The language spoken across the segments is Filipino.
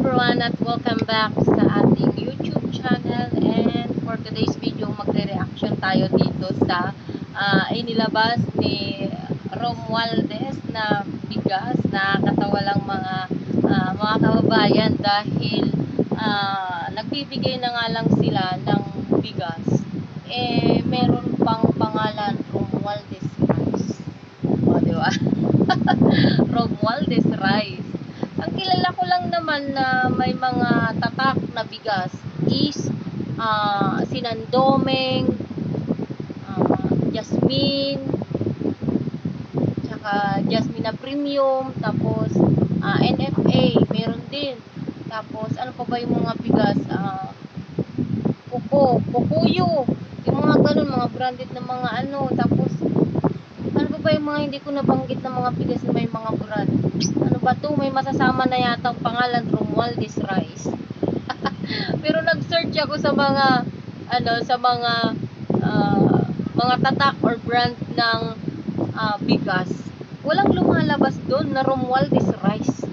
everyone at welcome back sa ating YouTube channel, and for today's video magre-reaction tayo dito sa inilabas ni Romualdez na bigas. Nakakatawa lang mga kababayan dahil nagbibigay na nga lang sila ng bigas, meron pang pangalan Romualdez Rice. O, diba? Romualdez Rice. Ang kilala ko lang naman na may mga tatak na bigas is Sinandomeng, Jasmine, tsaka Jasmine na premium, tapos NFA, meron din. Tapos ano pa ba yung mga bigas? Kukuyo, yung mga ganun, mga branded na mga ano. Tapos ano pa ba yung mga hindi ko nabanggit na mga bigas na may mga brand? Ano ba to? May masasama na yata ang pangalan, Romualdez Rice. Pero nag-search ako sa mga mga tatak or brand ng bigas. Walang lumalabas doon na Romualdez Rice.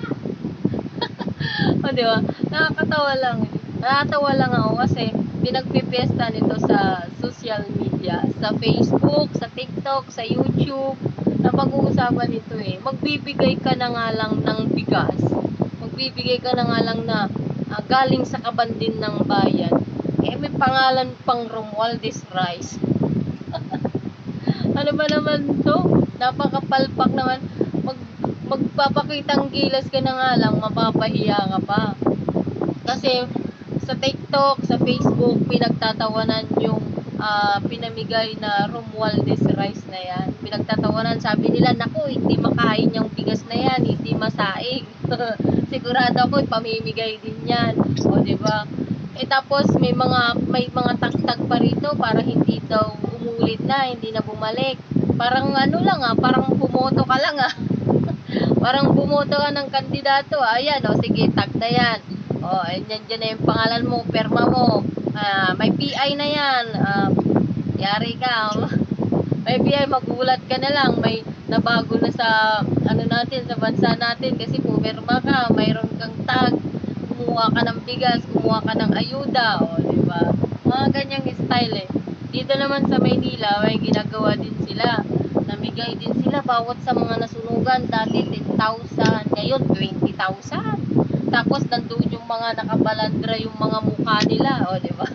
O, di ba? Nakakatawa lang. Nakakatawa lang ako kasi pinagpipiesta nito sa social media, sa Facebook, sa TikTok, sa YouTube. Napag-uusapan nito magbibigay ka na nga lang ng bigas, magbibigay ka na nga lang na galing sa kabandin ng bayan, may pangalan pang Romualdez Rice. Ano ba naman to? Napakapalpak naman. Magpapakitang gilas ka na nga lang, mapapahiya ka pa. Kasi sa TikTok, sa Facebook, pinagtatawanan yung pinamigay na Romualdez Rice na yan. Pinagtatawanan, sabi nila, naku, hindi makain yung bigas na yan, hindi masaing. Sigurado ako, pamimigay din yan. O, diba? Tapos, may mga tagtag pa rito para hindi daw umulit na, hindi na bumalik. Parang ano lang parang bumoto ka lang Parang bumoto ka ng kandidato. Ayan, sige, tag na yan. Dyan na yung pangalan mo, perma mo. May PI na yan. Yari ka. May PI, magulat ka na lang. May nabago na sa natin, sa bansa natin kasi pumirma ka, mayroon kang tag, kumuha ka ng bigas, kumuha ka ng ayuda, diba? Mga ganyang style Dito naman sa Maynila, may ginagawa din sila. Namigay din sila bawat sa mga nasunugan. Dati 10,000, ngayon 20,000. Tapos nandoon yung mga nakabalandra yung mga mukha nila, diba?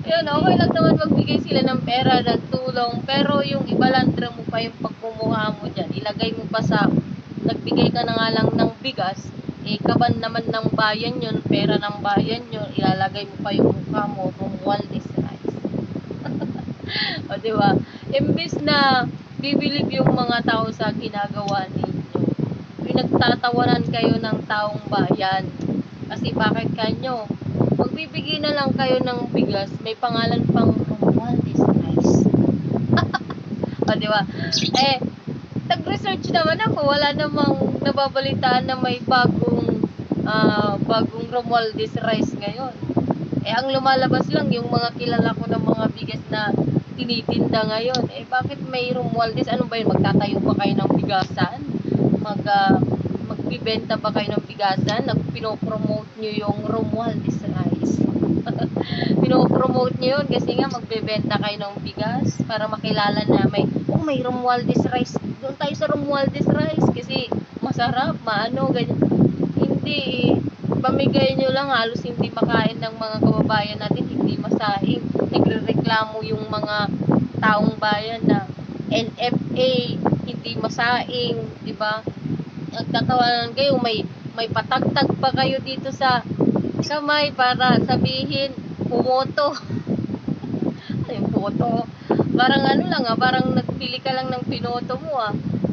Yun, okay lang naman magbigay sila ng pera, ng tulong, pero yung ibalandra mo pa yung pagmumukha mo dyan, ilagay mo pa sa, nagbigay ka na nga lang ng bigas, kaban naman ng bayan yun, pera ng bayan yun, ilalagay mo pa yung mukha mo, Romualdez Rice. O, diba? Imbis na bibilib yung mga tao sa ginagawa ninyo, pinagtatawanan kayo ng taong bayan. Kasi bakit kanyo? Magbibigay na lang kayo ng bigas, may pangalan pang Romualdez Rice. O, diba? Nag-research naman ako, wala namang nababalitaan na may bagong Romualdez Rice ngayon. Ang lumalabas lang yung mga kilala ko ng mga bigas na tinitinda ngayon. Bakit may Romualdez? Ano ba yun? Magtatayo ba kayo ng bigasan? Magbibenta ba kayo ng bigasan? Pinopromote nyo yung Romualdez Rice. Pinopromote nyo yun kasi nga magbibenta kayo ng bigas para makilala na may Romualdez Rice. Doon tayo sa Romualdez Rice kasi masarap, ganyan. Hindi pamigay nyo lang, halos hindi makain ng mga kababayan natin, hindi masaing. Nagrereklamo yung mga taong bayan na NFA, hindi masaing, diba? Nagtatawanan kayo, may patagtag pa kayo dito sa kamay para sabihin, pumoto. Yung photo, parang parang nagpili ka lang ng pinoto mo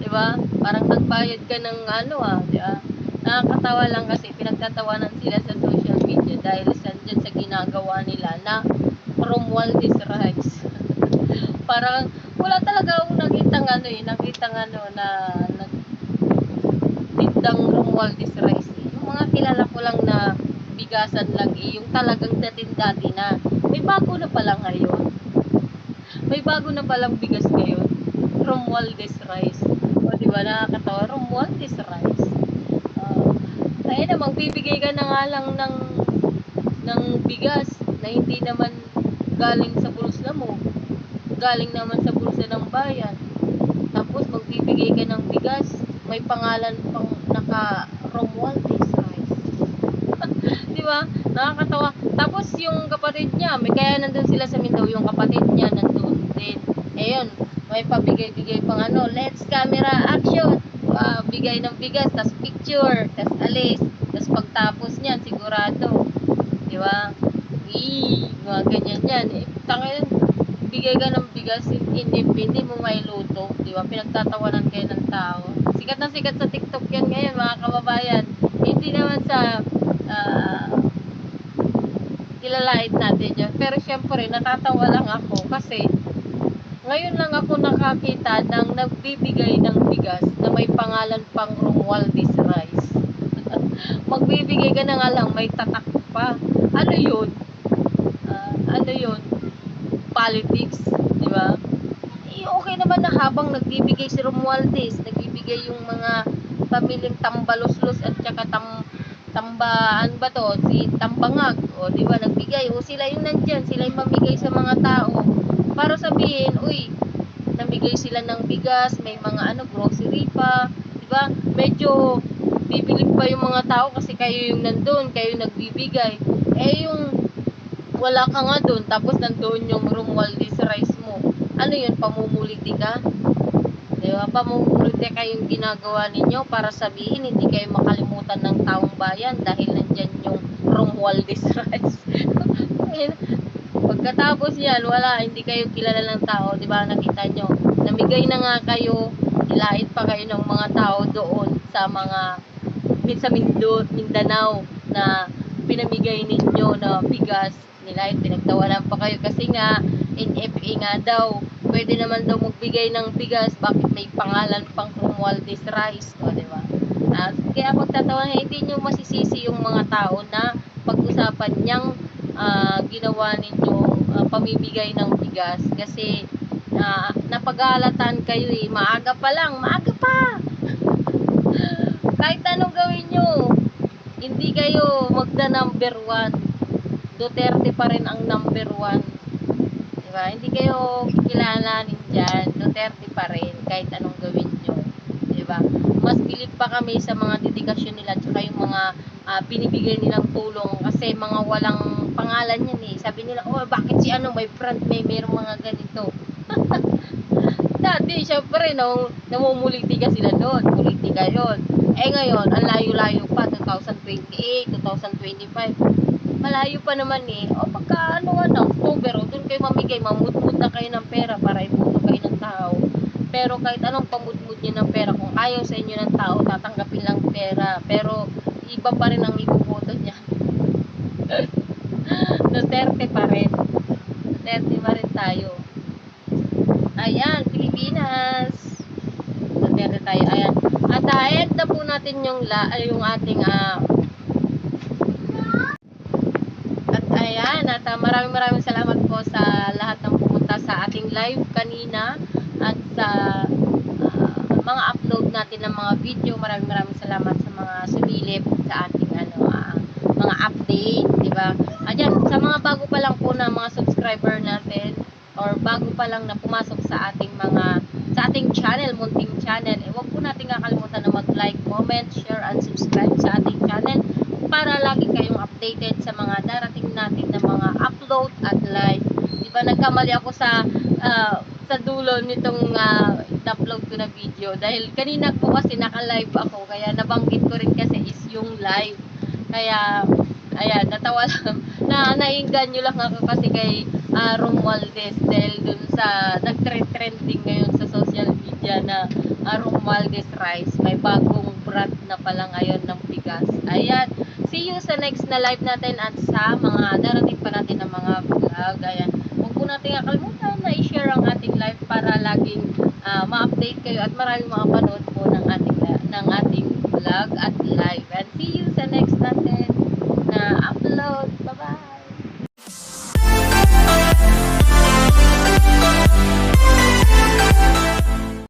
diba? Parang nagbayad ka ng diba? Nakakatawa lang kasi pinagtatawanan sila sa social media dahil dyan sa ginagawa nila na Romualdez Rice. Parang wala talaga akong nakitang na tindang Romualdez Rice. Yung mga kilala ko lang na bigasan lang yung talagang dati na. May bago na pala ngayon. May bago na palang bigas ngayon. Romualdez Rice. O, diba, nakakatawa? Romualdez Rice. Ay na, magbibigay ka na nga lang ng bigas na hindi naman galing sa bulsa mo. Galing naman sa bulsa ng bayan. Tapos magbibigay ka ng bigas, may pangalan pang naka Romualdez Rice. Di ba? Nakakatawa. Tapos yung kapatid niya, may kaya nandun sila sa Mindao, yung kapatid niya nandun din. Eh yun, may pabigay-bigay pang ano, let's camera action. Bigay ng bigas, tas picture, tas alis. Tas pagtapos niyan, sigurado. Di ba? Mga ganyan yan. Eh, tangin, bigay ka ng bigas, hindi mo mailuto. Di ba? Pinagtatawanan kayo ng tao. Sikat na sikat sa TikTok yan ngayon, mga kababayan. Hindi naman sa kilalait natin yun. Pero syempre, natatawa lang ako kasi ngayon lang ako nakakita ng nagbibigay ng bigas na may pangalan pang Romualdez Rice. Magbibigay ka na nga lang, may tatak pa. Ano yun? Ano yun? Politics, di ba? Eh, okay naman na habang nagbibigay si Romualdez, nagbibigay yung mga pamilyang Tambaloslos at saka Tambaan ba to? Si Tambangag, o di ba, nagbigay. O sila yung nandyan, sila yung mamigay sa mga tao. Para sabihin, uy, namigay sila ng bigas, may mga ano, grocery pa, di ba? Medyo bibilig pa yung mga tao kasi kayo yung nandun, kayo yung nagbibigay. Eh yung wala ka nga dun, tapos nandun yung Romualdez Rice mo. Ano yun, pamumuliti ka? Di ba? Pamumuliti kayong ginagawa ninyo para sabihin hindi kayo makalimutan ng taong bayan dahil nandyan yung Romualdez Rice. Pagkatapos yan, wala, hindi kayo kilala ng tao, di ba? Nakita nyo, namigay na nga kayo, nilait pa kayo ng mga tao doon sa mga sa Mindanao na pinamigay ninyo na bigas, nilait, pinagtawanan pa kayo kasi nga NFA nga daw, pwede naman daw magbigay ng bigas, bakit may pangalan pang Romualdez Rice, o di ba? Kaya pagtatawanan, hindi nyo masisisi yung mga tao na pag-usapan niyang ginawa ninyo pamimigay ng bigas kasi napag-aalatan kayo eh, maaga pa kahit anong gawin nyo, hindi kayo magda number 1. Duterte pa rin ang number 1, diba? Hindi kayo kikilalanin dyan, Duterte pa rin kahit anong gawin nyo, diba? Mas bilib pa kami sa mga dedikasyon nila tsaka yung mga binibigay nilang tulong kasi mga walang pangalan yan eh. Sabi nila, oh bakit si ano may front, mayroong mga ganito. Dati syempre namumuliti ka sila doon, politika yun. Eh ngayon, ang layo-layo pa, 2028, 2025. Malayo pa naman eh. O pagka October, doon kayo mamigay, mamutmut na kayo ng pera para iputo kayo ng tao. Pero kahit anong pamutmut nyo ng pera, kung ayaw sa inyo ng tao, tatanggapin lang pera. Pero iba pa rin ang ipuputo niya. Duterte pa rin. Duterte pa rin tayo. Ayan, Pilipinas. Duterte tayo. Ayan. At end na po natin yung ating at ayan, at maraming salamat po sa lahat ng pumunta sa ating live kanina at sa mga upload natin ng mga video. Maraming salamat sa mga sumilip sa ating mga update, di ba? Ayan, sa mga bago pa lang po na mga subscriber natin or bago pa lang na pumasok sa ating channel, munting channel, huwag po natin kakalimutan na mag-like, comment, share, and subscribe sa ating channel para lagi kayong updated sa mga darating natin na mga upload at live. Di ba nagkamali ako sa dulo nitong upload ko na video dahil kanina po kasi naka-live ako kaya nabanggit ko rin kasi is yung live. Kaya ayan, natawa lang nainganyo lang ako kasi kay Romualdez dahil dun sa nag-trending ngayon sa social media na Romualdez Rice, may bagong brand na pala ngayon ng bigas. Ayan, see you sa next na live natin at sa mga darating pa natin ng mga vlog. Ayan, huwag po natin kakalimutan na i-share ang ating live para laging ma-update kayo at maraming makapanood po ng ating vlog at live. And see you sa next natin na upload. Bye-bye!